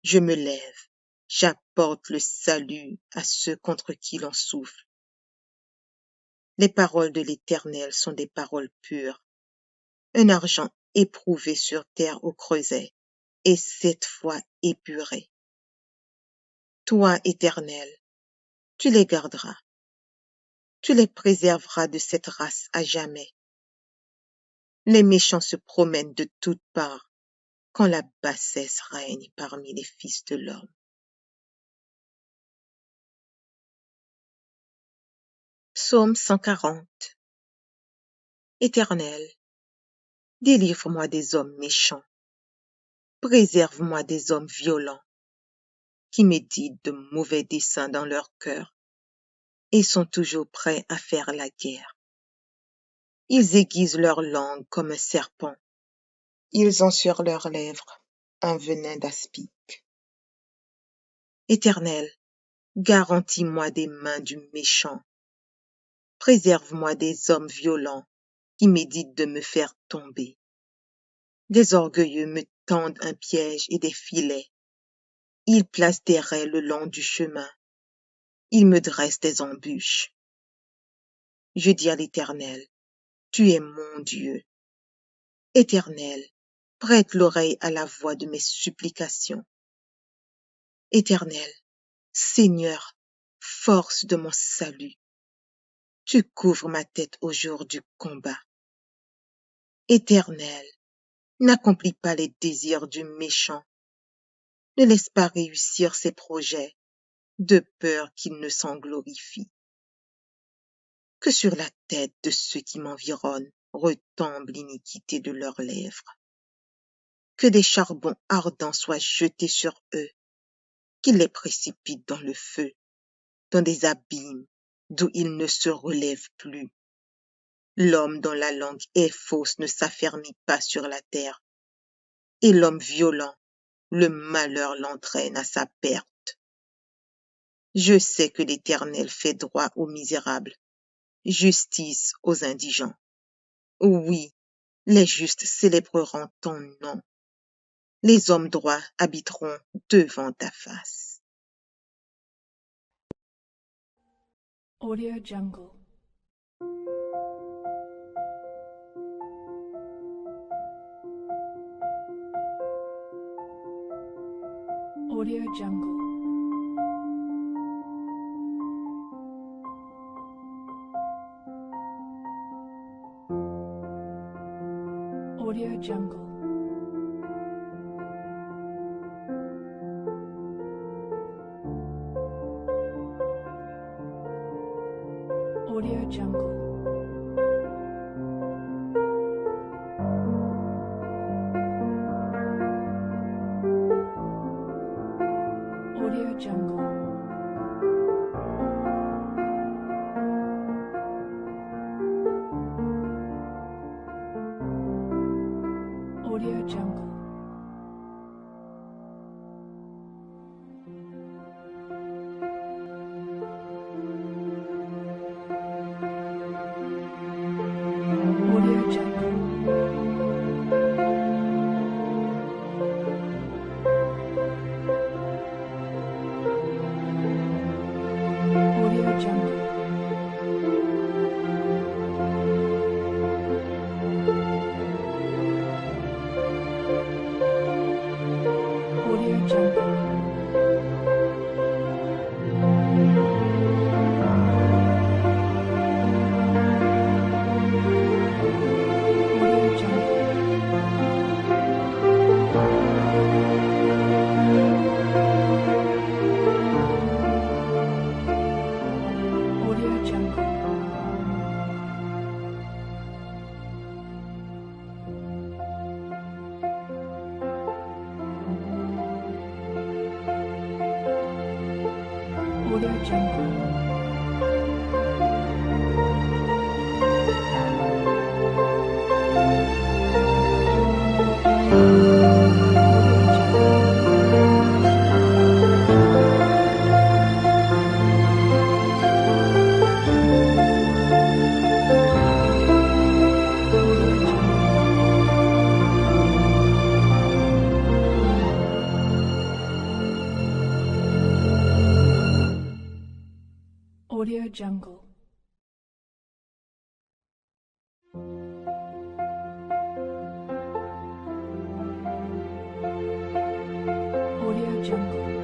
je me lève, j'apporte le salut à ceux contre qui l'on souffle. Les paroles de l'Éternel sont des paroles pures, un argent éprouvé sur terre au creuset, et 7 fois épuré. Toi, Éternel, tu les garderas, tu les préserveras de cette race à jamais. Les méchants se promènent de toutes parts, quand la bassesse règne parmi les fils de l'homme. Psaume 140. Éternel, délivre-moi des hommes méchants, préserve-moi des hommes violents, qui méditent de mauvais desseins dans leur cœur et sont toujours prêts à faire la guerre. Ils aiguisent leur langue comme un serpent, ils ont sur leurs lèvres un venin d'aspic. Éternel, garantis-moi des mains du méchant, préserve-moi des hommes violents qui méditent de me faire tomber. Des orgueilleux me tendent un piège et des filets. Ils placent des raies le long du chemin. Ils me dressent des embûches. Je dis à l'Éternel, tu es mon Dieu. Éternel, prête l'oreille à la voix de mes supplications. Éternel, Seigneur, force de mon salut, tu couvres ma tête au jour du combat. Éternel, n'accomplis pas les désirs du méchant, ne laisse pas réussir ses projets, de peur qu'il ne s'en glorifie. Que sur la tête de ceux qui m'environnent retombe l'iniquité de leurs lèvres. Que des charbons ardents soient jetés sur eux, qu'ils les précipitent dans le feu, dans des abîmes d'où ils ne se relèvent plus. L'homme dont la langue est fausse ne s'affermit pas sur la terre, et l'homme violent, le malheur l'entraîne à sa perte. Je sais que l'Éternel fait droit aux misérables, justice aux indigents. Oui, les justes célébreront ton nom. Les hommes droits habiteront devant ta face. Audio Jungle. Audio Jungle. Audio Jungle. Audio Jungle. Audio Jungle. Audio Jungle. Audio Jungle. Audio Jungle. Audio Jungle. Audio Jungle. Audio Jungle.